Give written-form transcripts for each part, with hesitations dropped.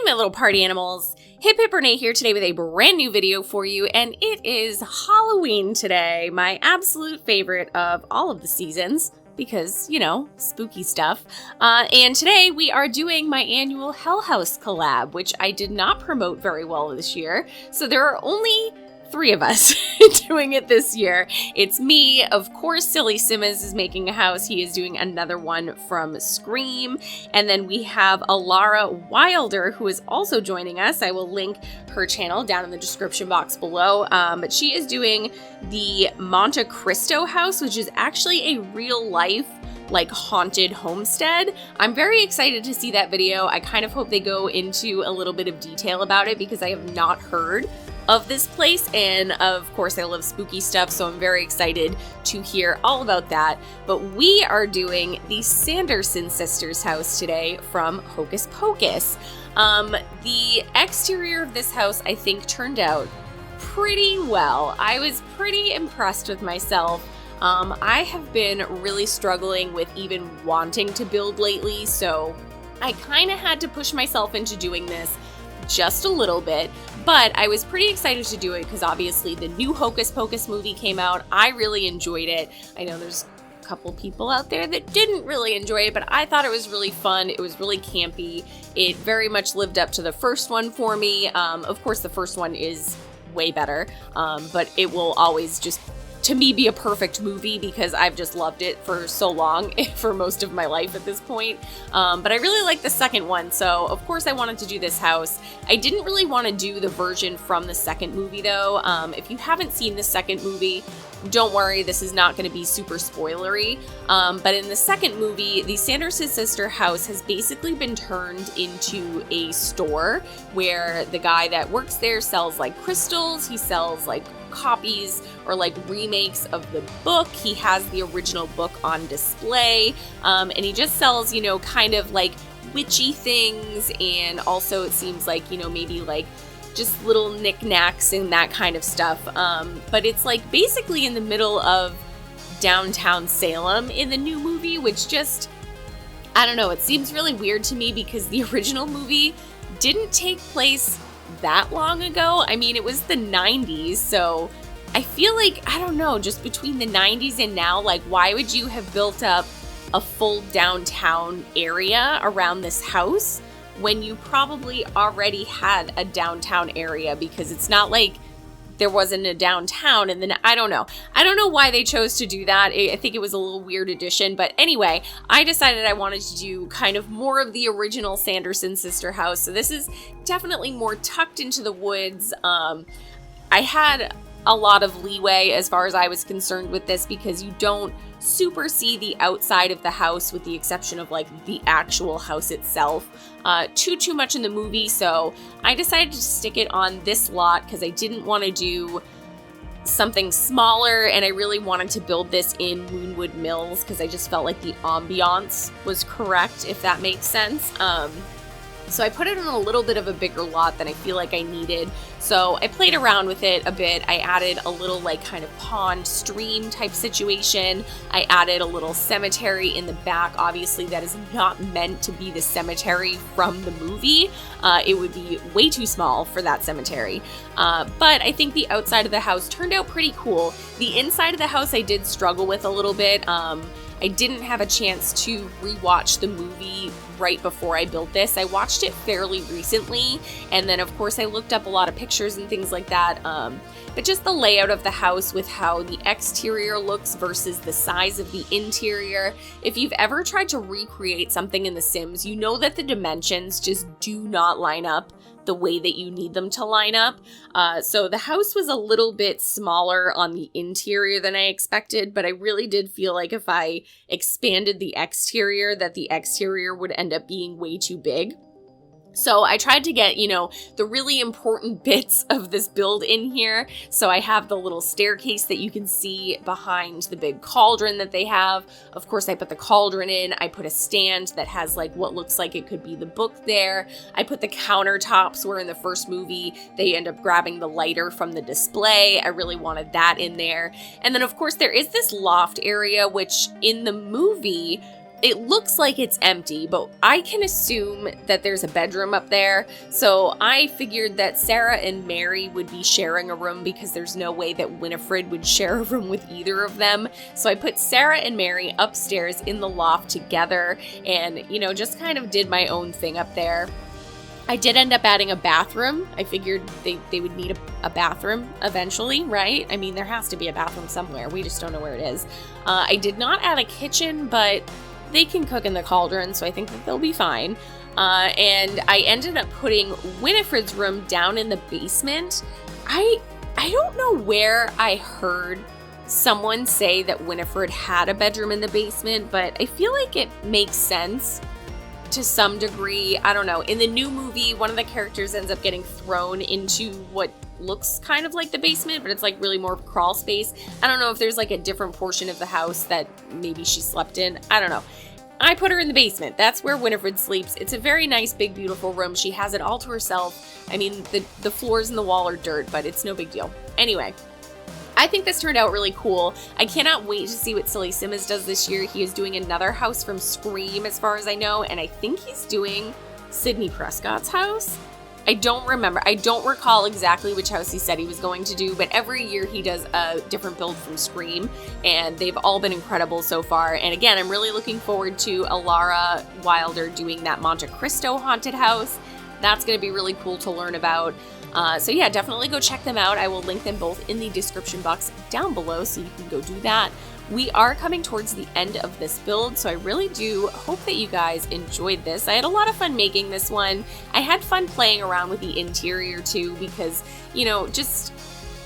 my little party animals. hiphiprenee here today with a brand new video for you, and it is Halloween today, my absolute favorite of all of the seasons, because, you know, spooky stuff. And today we are doing my annual Hell House Collab, which I did not promote very well this year, so there are only 3 of us doing it this year. It's me, of course. SillySimmuz is making a house. He is doing another one from Scream. And then we have ElaaraWylder, who is also joining us. I will link her channel down in the description box below. But she is doing the Monte Cristo house, which is actually a real life like haunted homestead. I'm very excited to see that video. I kind of hope they go into a little bit of detail about it because I have not heard of this place, and of course I love spooky stuff, so I'm very excited to hear all about that. But we are doing the Sanderson Sisters house today from Hocus Pocus. The exterior of this house I think turned out pretty well. I was pretty impressed with myself. I have been really struggling with even wanting to build lately, so I kind of had to push myself into doing this just a little bit, but I was pretty excited to do it because obviously the new Hocus Pocus movie came out. I really enjoyed it. I know there's a couple people out there that didn't really enjoy it, but I thought it was really fun. It was really campy. It very much lived up to the first one for me. Of course, the first one is way better, but it will always just, to me, be a perfect movie because I've just loved it for so long, for most of my life at this point. But I really like the second one, so of course I wanted to do this house. I didn't really want to do the version from the second movie though. If you haven't seen the second movie, don't worry, this is not going to be super spoilery. But in the second movie, the Sanderson Sister house has basically been turned into a store where the guy that works there sells like crystals, he sells like copies or like remakes of the book. He has the original book on display, and he just sells, you know, kind of like witchy things, and also it seems like, you know, maybe like just little knickknacks and that kind of stuff. But it's like basically in the middle of downtown Salem in the new movie, which just, I don't know, it seems really weird to me because the original movie didn't take place that long ago. I mean, it was the 90s, so I feel like, I don't know, just between the 90s and now, like, why would you have built up a full downtown area around this house when you probably already had a downtown area? Because it's not like there wasn't a downtown, and then I don't know why they chose to do that. I think it was a little weird addition, but anyway, I decided I wanted to do kind of more of the original Sanderson Sister house. So this is definitely more tucked into the woods. I had a lot of leeway as far as I was concerned with this because you don't super see the outside of the house with the exception of like the actual house itself too much in the movie. So I decided to stick it on this lot because I didn't want to do something smaller, and I really wanted to build this in Moonwood Mills because I just felt like the ambiance was correct, if that makes sense. So I put it in a little bit of a bigger lot than I feel like I needed. So I played around with it a bit. I added a little like kind of pond stream type situation. I added a little cemetery in the back. Obviously that is not meant to be the cemetery from the movie. It would be way too small for that cemetery. But I think the outside of the house turned out pretty cool. The inside of the house I did struggle with a little bit. I didn't have a chance to rewatch the movie right before I built this. I watched it fairly recently, and then of course I looked up a lot of pictures and things like that. But just the layout of the house with how the exterior looks versus the size of the interior. If you've ever tried to recreate something in The Sims, you know that the dimensions just do not line up the way that you need them to line up. So the house was a little bit smaller on the interior than I expected, but I really did feel like if I expanded the exterior, that the exterior would end up being way too big. So I tried to get, you know, the really important bits of this build in here. So I have the little staircase that you can see behind the big cauldron that they have. Of course, I put the cauldron in. I put a stand that has like what looks like it could be the book there. I put the countertops where in the first movie they end up grabbing the lighter from the display. I really wanted that in there. And then of course there is this loft area, which in the movie it looks like it's empty, but I can assume that there's a bedroom up there. So I figured that Sarah and Mary would be sharing a room because there's no way that Winifred would share a room with either of them. So I put Sarah and Mary upstairs in the loft together and, you know, just kind of did my own thing up there. I did end up adding a bathroom. I figured they would need a bathroom eventually, right? I mean, there has to be a bathroom somewhere. We just don't know where it is. I did not add a kitchen, but they can cook in the cauldron, so I think that they'll be fine. And I ended up putting Winifred's room down in the basement. I don't know where I heard someone say that Winifred had a bedroom in the basement, but I feel like it makes sense to some degree. I don't know. In the new movie, one of the characters ends up getting thrown into what looks kind of like the basement, but it's like really more crawl space. I don't know if there's like a different portion of the house that maybe she slept in. I don't know. I put her in the basement. That's where Winifred sleeps. It's a very nice, big, beautiful room. She has it all to herself. I mean, the floors and the wall are dirt, but it's no big deal. Anyway, I think this turned out really cool. I cannot wait to see what SillySimmuz does this year. He is doing another house from Scream, as far as I know, and I think he's doing Sidney Prescott's house. I don't remember. I don't recall exactly which house he said he was going to do, but every year he does a different build from Scream, and they've all been incredible so far. And again, I'm really looking forward to ElaaraWylder doing that Monte Cristo haunted house. That's going to be really cool to learn about. So yeah, definitely go check them out. I will link them both in the description box down below, so you can go do that. We are coming towards the end of this build, so I really do hope that you guys enjoyed this. I had a lot of fun making this one. I had fun playing around with the interior too, because, you know, just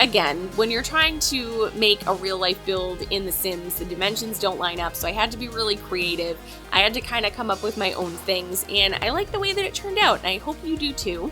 again, when you're trying to make a real life build in The Sims, the dimensions don't line up, so I had to be really creative. I had to kind of come up with my own things, and I like the way that it turned out, and I hope you do too.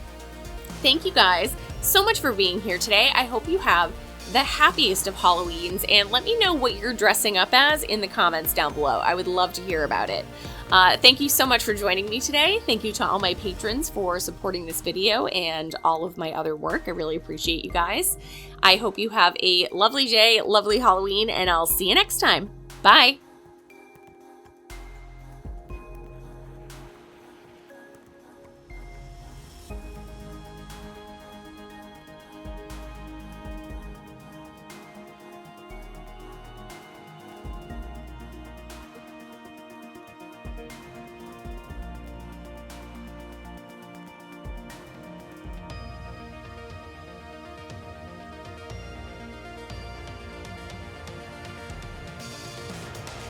Thank you guys so much for being here today. I hope you have the happiest of Halloweens, and let me know what you're dressing up as in the comments down below. I would love to hear about it. Thank you so much for joining me today. Thank you to all my patrons for supporting this video and all of my other work. I really appreciate you guys. I hope you have a lovely day, lovely Halloween, and I'll see you next time. Bye!